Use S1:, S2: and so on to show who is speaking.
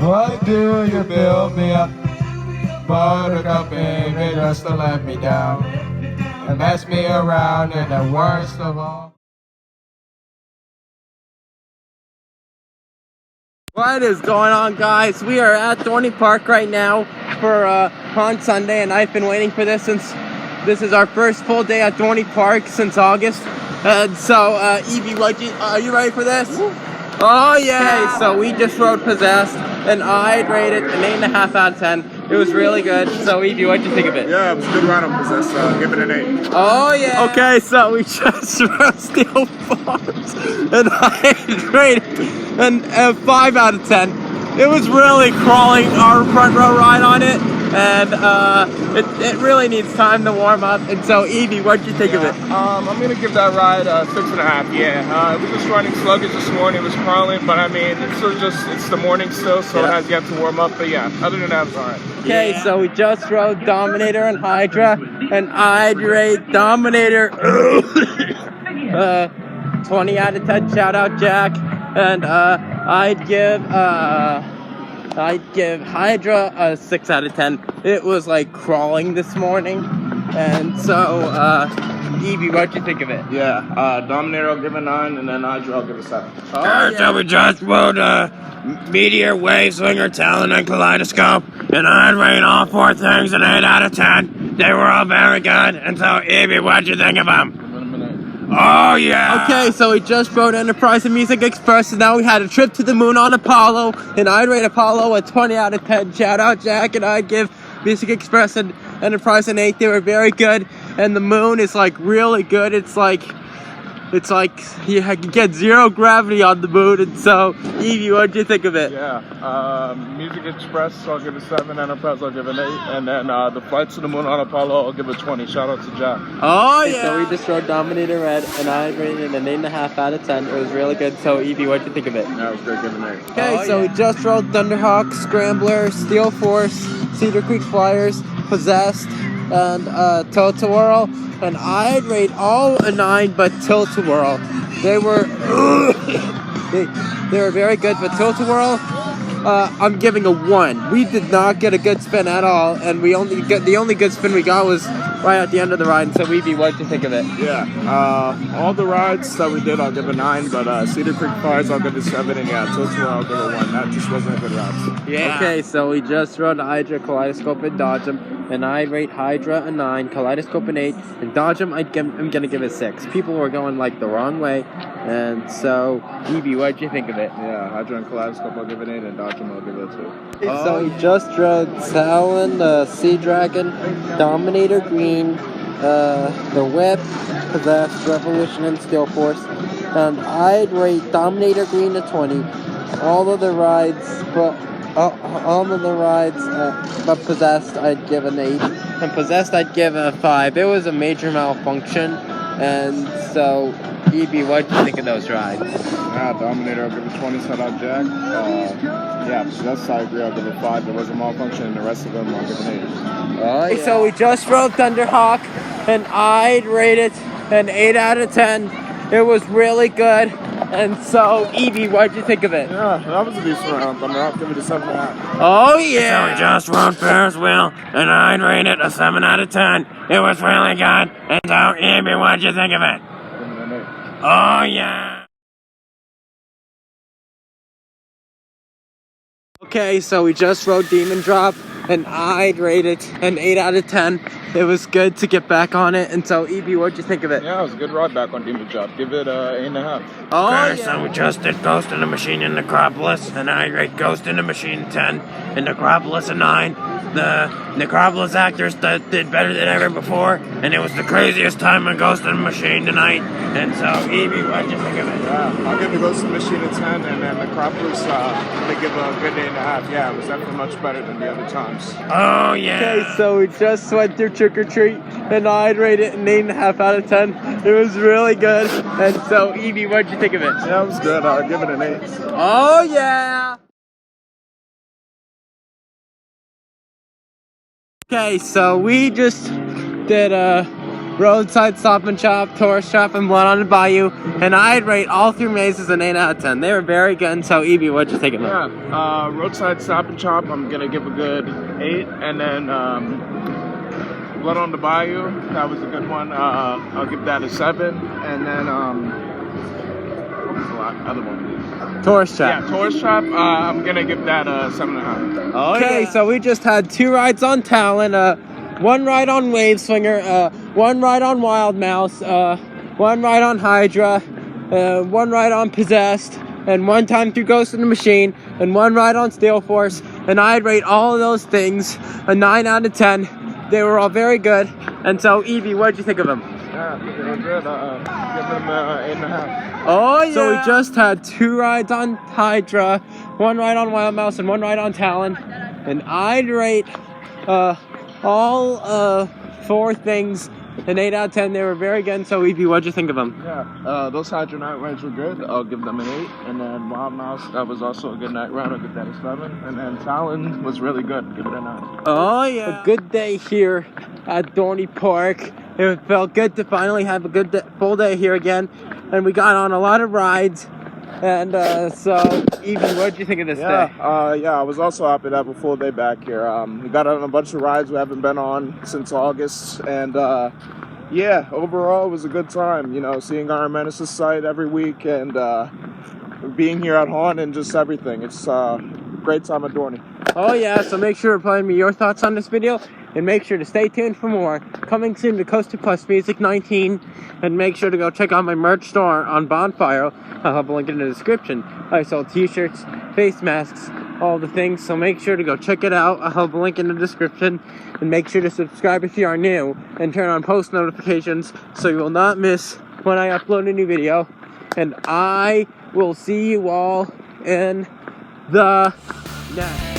S1: Why do you build me up? Buttercup, baby, just to let me down and mess me around, and the worst of all.
S2: What is going on, guys? We are at Dorney Park right now for on Sunday, and I've been waiting for this since this is our first full day at Dorney Park since August. And so, Evie, are you ready for this? Oh yeah! Okay, so we just rode Possessed, and I'd rate it an 8.5 out of 10. It was really good. So, Evie, what'd you think of it?
S3: Yeah, it was a good ride on Possessed. Give it an 8.
S2: Oh yeah! Okay, so we just rode Steel Farms, and I'd rate it a 5 out of 10. It was really crawling our front row ride on it, and it really needs time to warm up. And so, Evie, what'd you think of it?
S3: I'm gonna give that ride a 6.5. Yeah, it was just running sluggish this morning. It was crawling, but I mean, it's the morning still, so it has yet to warm up. But yeah, other than that, it was alright.
S2: Okay, so we just rode Dominator and Hydra, and I'd rate Dominator 20 out of 10. Shout out Jack. And I'd give Hydra a 6 out of 10. It was like crawling this morning. And so, Evie, what'd you think of it?
S3: Yeah, Dominator I'll give a 9, and then Hydra I'll give a 7.
S4: So we just rode Meteor, Wave, Swinger, Talon, and Kaleidoscope, and I'd rate all 4 things an 8 out of 10. They were all very good, and so Evie, what'd you think of them? Oh yeah!
S2: Okay, so we just rode Enterprise and Music Express, and now we had a trip to the moon on Apollo, and I'd rate Apollo a 20 out of 10. Shout out Jack, and I'd give Music Express and Enterprise an 8. They were very good, and the moon is like really good. It's like you can get 0 gravity on the moon. And so, Evie, what'd you think of it?
S3: Yeah, Music Express I'll give a 7, Enterprise I'll give an 8, and then the flights to the moon on Apollo I'll give a 20. Shout out to Jack.
S2: Oh yeah! So we just rode Dominator Red, and I rated it an 8.5 out of 10. It was really good. So, Evie, what'd you think of it?
S3: Yeah, it was great, give an 8.
S2: Okay, so we just rode Thunderhawk, Scrambler, Steel Force, Cedar Creek Flyers, Possessed, and Tilt-A-Whirl, and I'd rate all a 9 but Tilt-A-Whirl. They were they were very good, but Tilt-A-Whirl, I'm giving a 1. We did not get a good spin at all, and the only good spin we got was right at the end of the ride. And so, Evie, what did you think of it?
S3: Yeah, all the rides that we did I'll give a 9, but Cedar Creek Fires I'll give a 7, and yeah, Tilt-A-Whirl I'll give a 1. That just wasn't a good ride.
S2: Yeah. Okay, so we just rode Hydra, Kaleidoscope, and Dodgem, and I rate Hydra a 9, Kaleidoscope an 8, and Dodgem I'm gonna give it 6. People were going like the wrong way, and so, Evie, what did you think of it?
S3: Yeah, Hydra and Kaleidoscope I'll give it 8, and Dodgem I'll give it a 2.
S2: So we just rode Talon, Sea Dragon, Dominator Green, the Whip, Possessed, Revolution, and Steel Force, and I'd rate Dominator Green a 20. All of the rides, but Possessed I'd give an 8, and Possessed I'd give a 5. It was a major malfunction, and so, Evie, what'd you think of those rides?
S3: Yeah, Dominator I'll give a 20, shout out Jack. Yeah, Possessed I agree, I'll give a 5. There was a malfunction, and the rest of them I'll give an 8.
S2: Oh, yeah. So we just rode Thunderhawk, and I'd rate it an 8 out of 10. It was really good. And so, Evie, what'd you think of it?
S3: Yeah, that was a decent round. I'll give it a 7.5.
S2: Oh, yeah!
S4: So we just rode Ferris wheel, and I'd rate it a 7 out of 10. It was really good, and so Evie, what'd you think of it? Oh yeah!
S2: Okay, so we just rode Demon Drop, and I'd rate it an 8 out of 10. It was good to get back on it, and so, Evie, what'd you think of it?
S3: Yeah, it was a good ride back on Demon Drop. Give it 8.5.
S2: Oh,
S4: Okay,
S2: yeah.
S4: so we just did Ghost in the Machine in Necropolis, and I rate Ghost in the Machine 10, and Necropolis a 9. The Necropolis actors did better than ever before, and it was the craziest time in Ghost in the Machine tonight. And so, Evie, what'd you think of it?
S3: Yeah, I'll give the Ghost in the Machine a 10, and then Necropolis, I'm going to give a good 8.5. Yeah, it was definitely much better than the other times.
S4: Oh yeah!
S2: Okay, so we just went through Trick or Treat, and I'd rate it an 8.5 out of 10. It was really good. And so, Evie, what'd you think of it?
S3: Yeah, it was good. I'll give it an 8.
S2: Oh, yeah! Okay, so we just did Roadside Stop and Shop, Tourist Shop, and Blood on the Bayou. And I'd rate all 3 mazes an 8 out of 10. They were very good. And so, Evie, what'd you think of them?
S3: Yeah, Roadside Stop and Shop, I'm gonna give a good 8, and then Blood on the Bayou, that was a good one. I'll give that a 7, and then what was the other one?
S2: Tourist Shop.
S3: Yeah, Tourist Shop. I'm gonna give that a 7.5.
S2: Okay, so we just had 2 rides on Talon, 1 ride on Wave Swinger, 1 ride on Wild Mouse, 1 ride on Hydra, 1 ride on Possessed, and 1 time through Ghost in the Machine, and 1 ride on Steel Force. And I'd rate all of those things a 9 out of 10. They were all very good. And so, Evie, what did you think of them?
S3: Yeah, they were good. Give them 8.5.
S2: Oh, yeah. So we just had 2 rides on Hydra, 1 ride on Wild Mouse, and 1 ride on Talon. And I'd rate all 4 things an 8 out of 10. They were very good. So, Evie, what'd you think of them?
S3: Yeah, those Hydra night rides were good. I'll give them an 8. And then Wild Mouse, that was also a good night ride. I'll give that a 7. And then Talon was really good. Give it a 9.
S2: Oh, yeah. A good day here at Dorney Park. It felt good to finally have a good full day here again. And we got on a lot of rides. And so, Evie, what did you think of this day?
S3: I was also happy to have a full day back here. We got on a bunch of rides we haven't been on since August. And overall it was a good time. You know, seeing our Menaces site every week and being here at Haunt and just everything. It's a great time at Dorney.
S2: Oh, yeah. So make sure to play me your thoughts on this video. And make sure to stay tuned for more. Coming soon to Coast to Plus Music 19. And make sure to go check out my merch store on Bonfire. I'll have a link in the description. I sell t-shirts, face masks, all the things. So make sure to go check it out. I'll have a link in the description. And make sure to subscribe if you are new. And turn on post notifications so you will not miss when I upload a new video. And I will see you all in the next.